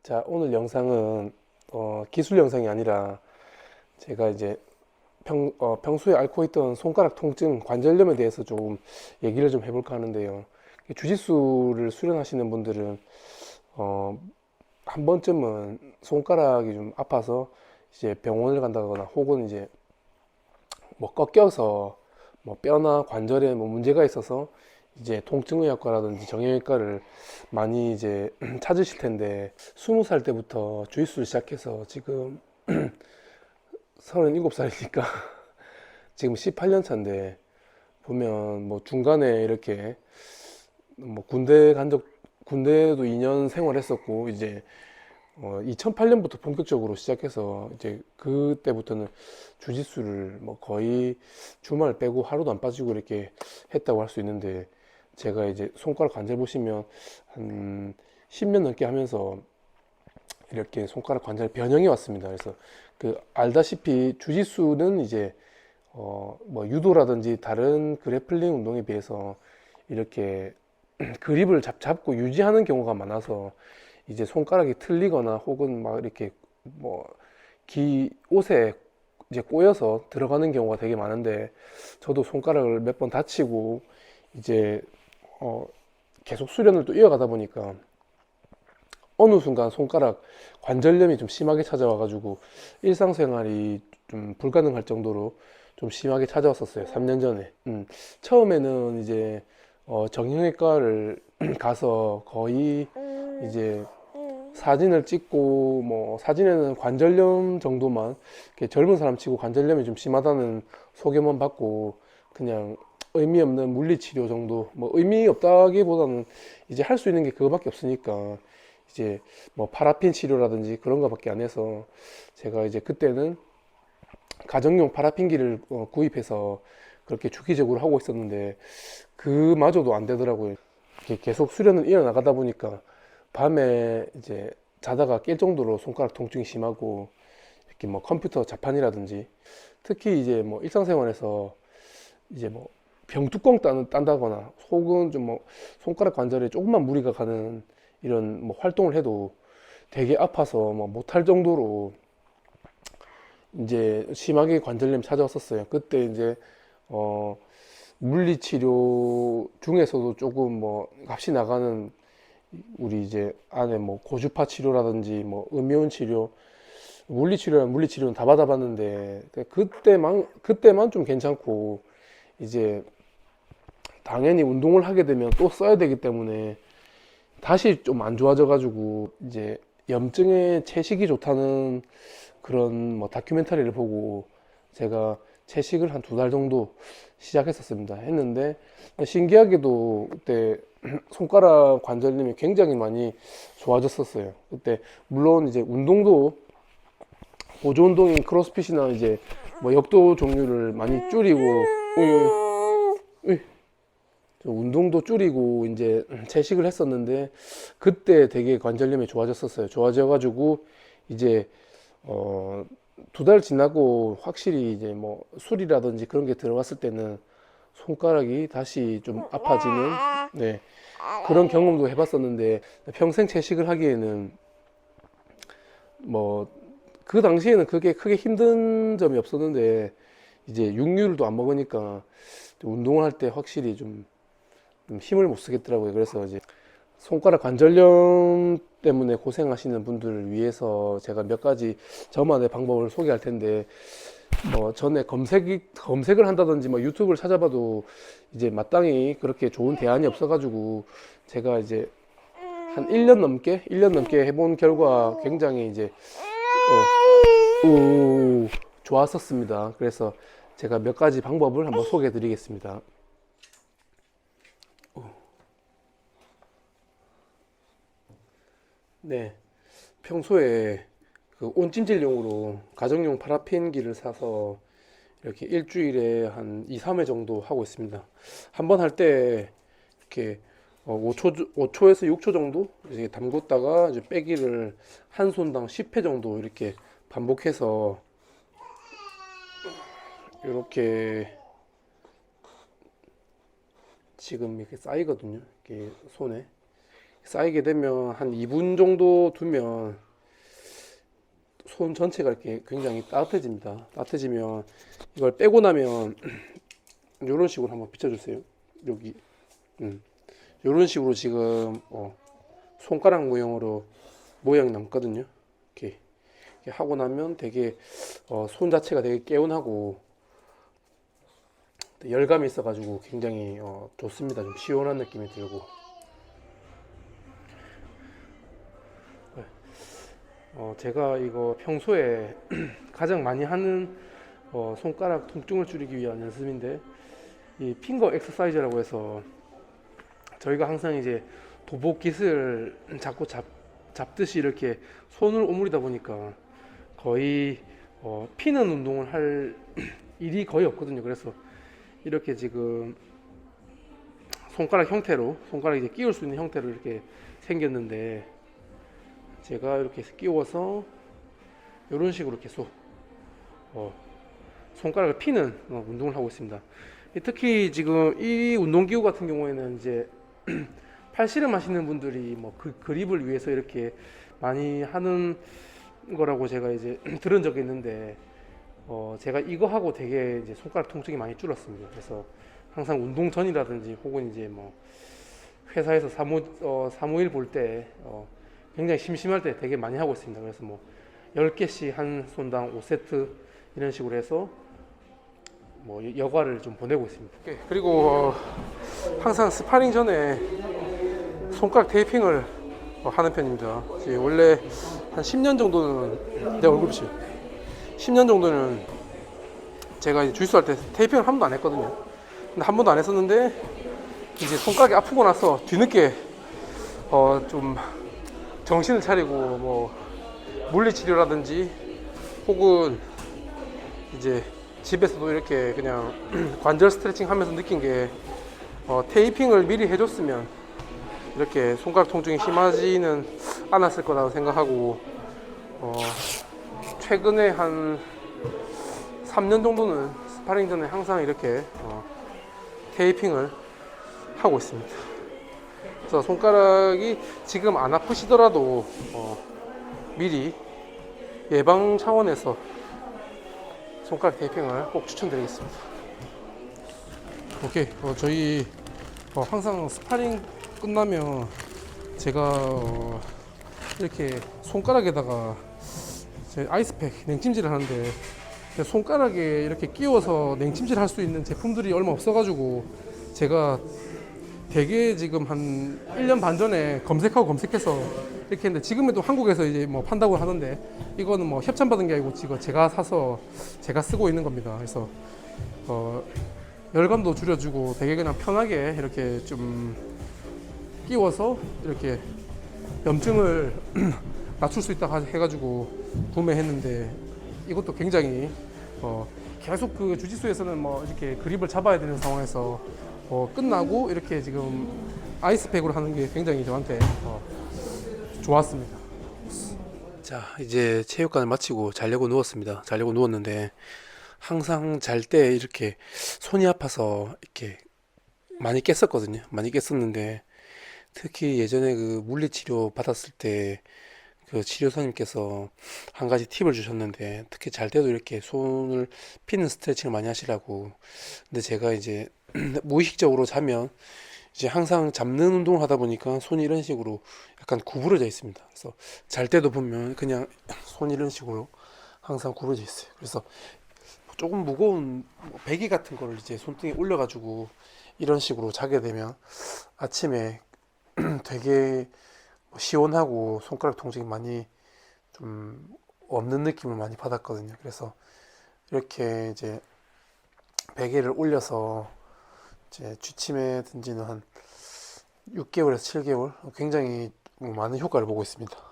자, 오늘 영상은 기술 영상이 아니라 제가 이제 평소에 앓고 있던 손가락 통증, 관절염에 대해서 조금 얘기를 좀 해볼까 하는데요. 주짓수를 수련하시는 분들은 어, 한 번쯤은 손가락이 좀 아파서 이제 병원을 간다거나 혹은 이제 뭐 꺾여서 뭐 뼈나 관절에 뭐 문제가 있어서 이제 통증의학과라든지 정형외과를 많이 이제 찾으실 텐데 20살 때부터 주짓수를 시작해서 지금 37살이니까 지금 18년 차인데 보면 뭐 중간에 이렇게 뭐 군대도 2년 생활했었고 이제 2008년부터 본격적으로 시작해서 이제 그때부터는 주짓수를 뭐 거의 주말 빼고 하루도 안 빠지고 이렇게 했다고 할 수 있는데 제가 이제 손가락 관절 보시면 한 10년 넘게 하면서 이렇게 손가락 관절 변형이 왔습니다. 그래서 그 알다시피 주짓수는 이제 뭐 유도라든지 다른 그래플링 운동에 비해서 이렇게 그립을 잡고 유지하는 경우가 많아서 이제 손가락이 틀리거나 혹은 막 이렇게 뭐 옷에 이제 꼬여서 들어가는 경우가 되게 많은데 저도 손가락을 몇 번 다치고 이제 어 계속 수련을 또 이어가다 보니까 어느 순간 손가락 관절염이 좀 심하게 찾아와가지고 일상생활이 좀 불가능할 정도로 좀 심하게 찾아왔었어요. 3년 전에. 처음에는 이제 정형외과를 가서 거의 이제 사진을 찍고 뭐 사진에는 관절염 정도만 이렇게 젊은 사람 치고 관절염이 좀 심하다는 소개만 받고 그냥 의미 없는 물리치료 정도 뭐 의미 없다기보다는 이제 할 수 있는 게 그거밖에 없으니까 이제 뭐 파라핀 치료라든지 그런 거밖에 안 해서 제가 이제 그때는 가정용 파라핀기를 구입해서 그렇게 주기적으로 하고 있었는데 그마저도 안 되더라고요. 이렇게 계속 수련을 이어나가다 보니까 밤에 이제 자다가 깰 정도로 손가락 통증이 심하고 이렇게 뭐 컴퓨터 자판이라든지 특히 이제 뭐 일상생활에서 이제 뭐 병뚜껑 딴다거나 혹은 좀 뭐 손가락 관절에 조금만 무리가 가는 이런 뭐 활동을 해도 되게 아파서 뭐 못할 정도로 이제 심하게 관절염 찾아왔었어요. 그때 이제 어 물리치료 중에서도 조금 뭐 값이 나가는 우리 이제 안에 뭐 고주파 치료라든지 뭐 음이온 치료, 물리치료랑 물리치료는 다 받아봤는데 그때만 좀 괜찮고 이제 당연히 운동을 하게 되면 또 써야 되기 때문에 다시 좀 안 좋아져가지고 이제 염증에 채식이 좋다는 그런 뭐 다큐멘터리를 보고 제가 채식을 한 2달 정도 시작했었습니다. 했는데 신기하게도 그때 손가락 관절염이 굉장히 많이 좋아졌었어요. 그때 물론 이제 운동도 보조 운동인 크로스핏이나 이제 뭐 역도 종류를 많이 줄이고 운동도 줄이고 이제 채식을 했었는데 그때 되게 관절염이 좋아졌었어요. 좋아져가지고 이제 어, 2달 지나고 확실히 이제 뭐 술이라든지 그런 게 들어갔을 때는 손가락이 다시 좀 아파지는 네, 그런 경험도 해봤었는데 평생 채식을 하기에는 뭐 그 당시에는 그게 크게 힘든 점이 없었는데 이제 육류를 또 안 먹으니까 운동을 할 때 확실히 좀 힘을 못 쓰겠더라고요. 그래서 이제 손가락 관절염 때문에 고생하시는 분들을 위해서 제가 몇 가지 저만의 방법을 소개할 텐데 뭐 전에 검색을 한다든지 뭐 유튜브를 찾아봐도 이제 마땅히 그렇게 좋은 대안이 없어가지고 제가 이제 한 1년 넘게 해본 결과 굉장히 이제 좋았었습니다. 그래서 제가 몇 가지 방법을 한번 소개해 드리겠습니다. 네. 평소에 그 온찜질용으로 가정용 파라핀기를 사서 이렇게 일주일에 한 2, 3회 정도 하고 있습니다. 한 번 할 때 이렇게 5초에서 6초 정도 이제 담궜다가 이제 빼기를 한 손당 10회 정도 이렇게 반복해서 이렇게 지금 이렇게 쌓이거든요. 이렇게 손에. 쌓이게 되면 한 2분 정도 두면 손 전체가 이렇게 굉장히 따뜻해집니다. 따뜻해지면 이걸 빼고 나면 이런 식으로 한번 비춰주세요. 여기 이런 식으로 지금 손가락 모양으로 모양이 남거든요. 이렇게 하고 나면 되게 손 자체가 되게 개운하고 열감이 있어가지고 굉장히 좋습니다. 좀 시원한 느낌이 들고 제가 이거 평소에 가장 많이 하는 손가락 통증을 줄이기 위한 연습인데 이 핑거 엑서사이즈라고 해서 저희가 항상 이제 도복 깃을 자꾸 잡듯이 이렇게 손을 오므리다 보니까 거의 피는 운동을 할 일이 거의 없거든요. 그래서 이렇게 지금 손가락 형태로 손가락 이제 끼울 수 있는 형태로 이렇게 생겼는데 제가 이렇게 끼워서 이런 식으로 계속 손가락을 피는 운동을 하고 있습니다. 특히 지금 이 운동기구 같은 경우에는 이제 팔씨름 하시는 분들이 뭐 그 그립을 위해서 이렇게 많이 하는 거라고 제가 이제 들은 적이 있는데 제가 이거 하고 되게 이제 손가락 통증이 많이 줄었습니다. 그래서 항상 운동 전이라든지 혹은 이제 뭐 회사에서 사무일 볼 때 굉장히 심심할 때 되게 많이 하고 있습니다. 그래서 뭐 10개씩 한 손당 5세트 이런 식으로 해서 뭐 여가를 좀 보내고 있습니다. 그리고 항상 스파링 전에 손가락 테이핑을 하는 편입니다. 원래 한 10년 정도는 내 얼굴 보시 10년 정도는 제가 이제 주짓수 할 때 테이핑을 한 번도 안 했거든요. 근데 한 번도 안 했었는데 이제 손가락이 아프고 나서 뒤늦게 좀 정신을 차리고 뭐 물리치료라든지 혹은 이제 집에서도 이렇게 그냥 관절 스트레칭 하면서 느낀 게 테이핑을 미리 해줬으면 이렇게 손가락 통증이 심하지는 않았을 거라고 생각하고 최근에 한 3년 정도는 스파링 전에 항상 이렇게 테이핑을 하고 있습니다. 그래서 손가락이 지금 안 아프시더라도 미리 예방 차원에서 손가락 테이핑을 꼭 추천드리겠습니다. 오케이. 저희 항상 스파링 끝나면 제가 이렇게 손가락에다가 아이스팩 냉찜질을 하는데 손가락에 이렇게 끼워서 냉찜질 할 수 있는 제품들이 얼마 없어가지고 제가 되게 지금 한 1년 반 전에 검색해서 이렇게 했는데 지금에도 한국에서 이제 뭐 판다고 하던데 이거는 뭐 협찬받은 게 아니고 지금 제가 사서 제가 쓰고 있는 겁니다. 그래서 열감도 줄여주고 되게 그냥 편하게 이렇게 좀 끼워서 이렇게 염증을 낮출 수 있다 해가지고 구매했는데 이것도 굉장히 계속 그 주짓수에서는 뭐 이렇게 그립을 잡아야 되는 상황에서 끝나고 이렇게 지금 아이스팩으로 하는 게 굉장히 저한테 좋았습니다. 자, 이제 체육관을 마치고 자려고 누웠습니다. 자려고 누웠는데 항상 잘 때 이렇게 손이 아파서 이렇게 많이 깼었거든요. 많이 깼었는데 특히 예전에 그 물리치료 받았을 때 그 치료사님께서 한 가지 팁을 주셨는데 특히 잘 때도 이렇게 손을 피는 스트레칭을 많이 하시라고. 근데 제가 이제 무의식적으로 자면 이제 항상 잡는 운동을 하다 보니까 손이 이런 식으로 약간 구부러져 있습니다. 그래서 잘 때도 보면 그냥 손이 이런 식으로 항상 구부러져 있어요. 그래서 조금 무거운 베개 같은 거를 이제 손등에 올려가지고 이런 식으로 자게 되면 아침에 되게 시원하고 손가락 통증이 많이 좀 없는 느낌을 많이 받았거든요. 그래서 이렇게 이제 베개를 올려서 이제 취침에 든지는 한 6개월에서 7개월 굉장히 많은 효과를 보고 있습니다.